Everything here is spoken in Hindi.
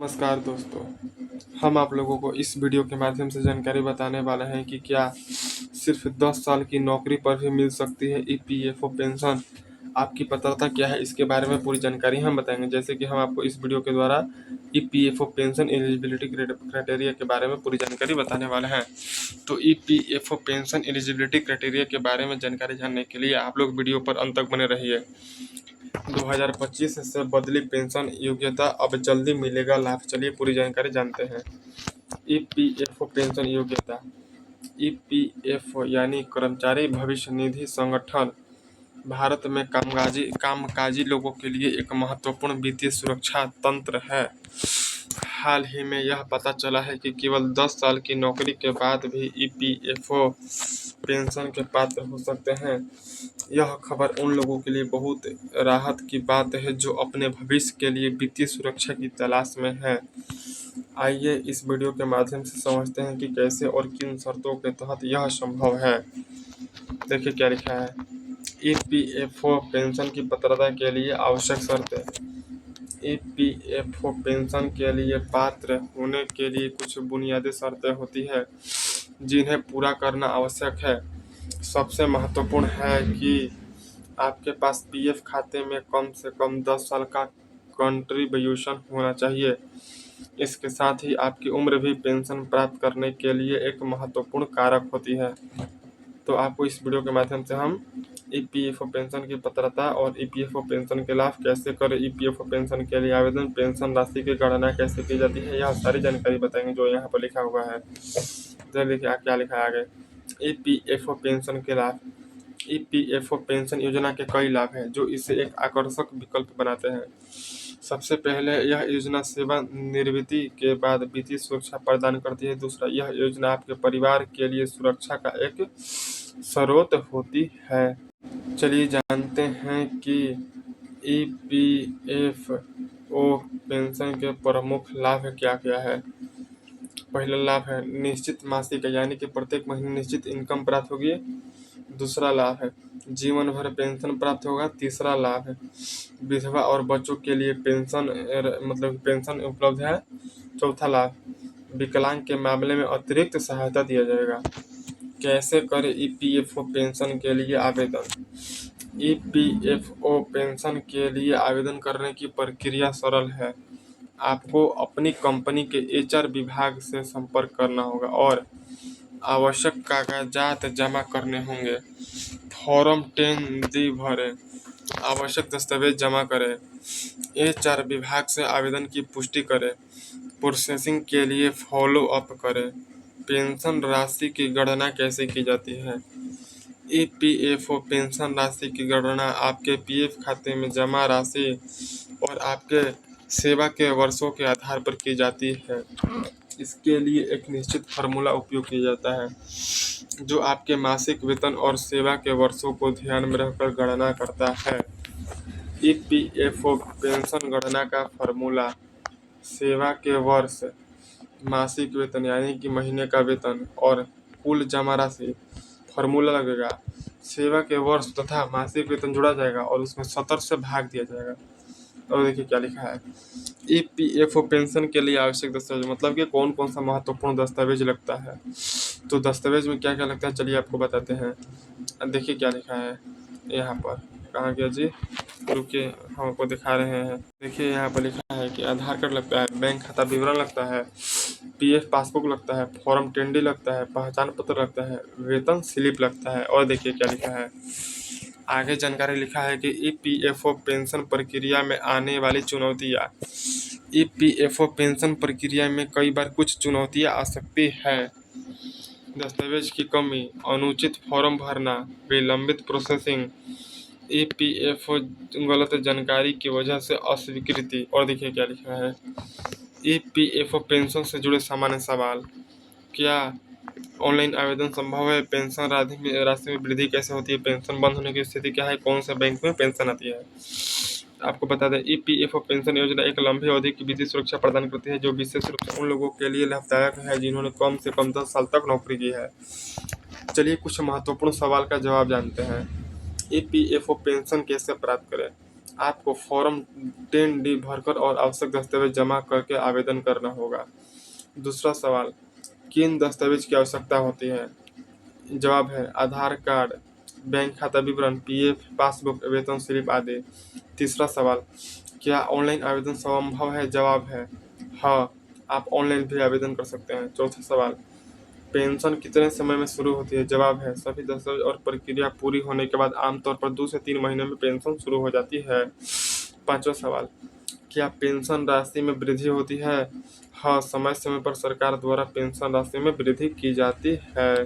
नमस्कार दोस्तों, हम आप लोगों को इस वीडियो के माध्यम से जानकारी बताने वाले हैं कि क्या सिर्फ 10 साल की नौकरी पर भी मिल सकती है ईपीएफओ पेंशन। आपकी पात्रता क्या है, इसके बारे में पूरी जानकारी हम बताएंगे। जैसे कि हम आपको इस वीडियो के द्वारा ईपीएफओ पेंशन एलिजिबिलिटी क्राइटेरिया के बारे में पूरी जानकारी बताने वाले हैं। तो ईपीएफओ पेंशन एलिजिबिलिटी क्राइटेरिया के बारे में जानकारी जानने के लिए आप लोग वीडियो पर अंत तक बने रहिए। 2025 से बदली पेंशन योग्यता, अब जल्दी मिलेगा लाभ। चलिए पूरी जानकारी जानते हैं। ईपीएफओ पेंशन योग्यता। ईपीएफओ यानी कर्मचारी भविष्य निधि संगठन भारत में कामकाजी लोगों के लिए एक महत्वपूर्ण वित्तीय सुरक्षा तंत्र है। हाल ही में यह पता चला है कि केवल 10 साल की नौकरी के बाद भी ईपीएफओ पेंशन के पात्र हो सकते हैं। यह खबर उन लोगों के लिए बहुत राहत की बात है जो अपने भविष्य के लिए वित्तीय सुरक्षा की तलाश में है। आइए इस वीडियो के माध्यम से समझते हैं कि कैसे और किन शर्तों के तहत यह संभव है। देखिए क्या लिखा है। ईपीएफओ पेंशन की पात्रता के लिए आवश्यक शर्तें। ईपीएफओ पेंशन के लिए पात्र होने के लिए कुछ बुनियादी शर्तें होती है जिन्हें पूरा करना आवश्यक है। सबसे महत्वपूर्ण है कि आपके पास पीएफ खाते में कम से कम 10 साल का कंट्रीब्यूशन होना चाहिए। इसके साथ ही आपकी उम्र भी पेंशन प्राप्त करने के लिए एक महत्वपूर्ण कारक होती है। तो आपको इस वीडियो के माध्यम से हम ईपीएफओ पेंशन की पात्रता और ईपीएफओ पेंशन के लाभ कैसे करें, ईपीएफओ पेंशन के लिए आवेदन, पेंशन राशि की गणना कैसे की जाती है, यह सारी जानकारी बताएंगे जो यहाँ पर लिखा हुआ है। तो देखिए क्या लिखा है आगे। ईपीएफओ पेंशन के लाभ। ईपीएफओ पेंशन योजना के कई लाभ हैं जो इसे एक आकर्षक विकल्प बनाते हैं। सबसे पहले यह योजना सेवानिवृत्ति के बाद वित्तीय सुरक्षा प्रदान करती है। दूसरा, यह योजना आपके परिवार के लिए सुरक्षा का एक स्रोत होती है। चलिए जानते हैं कि ईपीएफओ पेंशन के प्रमुख लाभ क्या क्या है। पहला लाभ है निश्चित मासिक, यानी कि प्रत्येक महीने निश्चित इनकम प्राप्त होगी। दूसरा लाभ है जीवन भर पेंशन प्राप्त होगा। तीसरा लाभ है विधवा और बच्चों के लिए पेंशन उपलब्ध है। चौथा लाभ, विकलांग के मामले में अतिरिक्त सहायता दिया जाएगा। कैसे करें ईपीएफओ पेंशन के लिए आवेदन। ईपीएफओ पेंशन के लिए आवेदन करने की प्रक्रिया सरल है। आपको अपनी कंपनी के एचआर विभाग से संपर्क करना होगा और आवश्यक कागजात जमा करने होंगे। फॉर्म 10D भरें, आवश्यक दस्तावेज जमा करें, एचआर विभाग से आवेदन की पुष्टि करें, प्रोसेसिंग के लिए फॉलो अप करें। पेंशन राशि की गणना कैसे की जाती है। ईपीएफओ पेंशन राशि की गणना आपके पीएफ खाते में जमा राशि और आपके सेवा के वर्षों के आधार पर की जाती है। इसके लिए एक निश्चित फार्मूला उपयोग किया जाता है जो आपके मासिक वेतन और सेवा के वर्षों को ध्यान में रखकर गणना करता है। ईपीएफओ पेंशन गणना का फार्मूला, सेवा के वर्ष, मासिक वेतन यानी कि महीने का वेतन और कुल जमा राशि। फार्मूला लगेगा, सेवा के वर्ष तथा मासिक वेतन जोड़ा जाएगा और उसमें 70 से भाग दिया जाएगा। और देखिए क्या लिखा है। ईपीएफओ पेंशन के लिए आवश्यक दस्तावेज, मतलब कि कौन कौन सा महत्वपूर्ण दस्तावेज लगता है। तो दस्तावेज में क्या क्या लगता है चलिए आपको बताते हैं। देखिए क्या लिखा है यहाँ पर, कहाँ गया जी, रुकिए हम आपको दिखा रहे हैं। देखिए यहाँ पर लिखा है कि आधार कार्ड लगता है, बैंक खाता विवरण लगता है, पीएफ पासबुक लगता है, फॉर्म 10D लगता है, पहचान पत्र लगता है, वेतन स्लिप लगता है। और देखिए क्या लिखा है आगे जानकारी लिखा है कि ईपीएफओ पेंशन प्रक्रिया में आने वाली चुनौतियाँ। ईपीएफओ पेंशन प्रक्रिया में कई बार कुछ चुनौतियाँ आ सकती है। दस्तावेज की कमी, अनुचित फॉर्म भरना, विलंबित प्रोसेसिंग, ईपीएफओ गलत जानकारी की वजह से अस्वीकृति। और देखिए क्या लिखा है। ईपीएफओ पेंशन से जुड़े सामान्य सवाल। क्या ऑनलाइन आवेदन संभव है। पेंशन राशि में वृद्धि कैसे होती है। पेंशन बंद होने की स्थिति क्या है। कौन से बैंक में पेंशन आती है। आपको बता दें ईपीएफओ पेंशन योजना एक लंबी अवधि की वित्तीय सुरक्षा प्रदान करती है जो विशेष रूप से उन लोगों के लिए लाभदायक है जिन्होंने कम से कम 10 साल तक नौकरी की है। चलिए कुछ महत्वपूर्ण सवाल का जवाब जानते हैं। ईपीएफओ पेंशन कैसे प्राप्त करें। आपको फॉर्म 10D भरकर और आवश्यक दस्तावेज जमा करके आवेदन करना होगा। दूसरा सवाल, किन दस्तावेज की आवश्यकता होती है? जवाब है आधार कार्ड, बैंक खाता विवरण, पीएफ पासबुक, वेतन स्लिप आदि। तीसरा सवाल, क्या ऑनलाइन आवेदन संभव है? जवाब है हाँ, आप ऑनलाइन भी आवेदन कर सकते हैं। चौथा सवाल, पेंशन कितने समय में शुरू होती है? जवाब है सभी दस्तावेज और प्रक्रिया पूरी होने के बाद आमतौर पर 2 से 3 महीने में पेंशन शुरू हो जाती है। पांचवा सवाल, क्या पेंशन राशि में वृद्धि होती है? हाँ, समय समय पर सरकार द्वारा पेंशन राशि में वृद्धि की जाती है।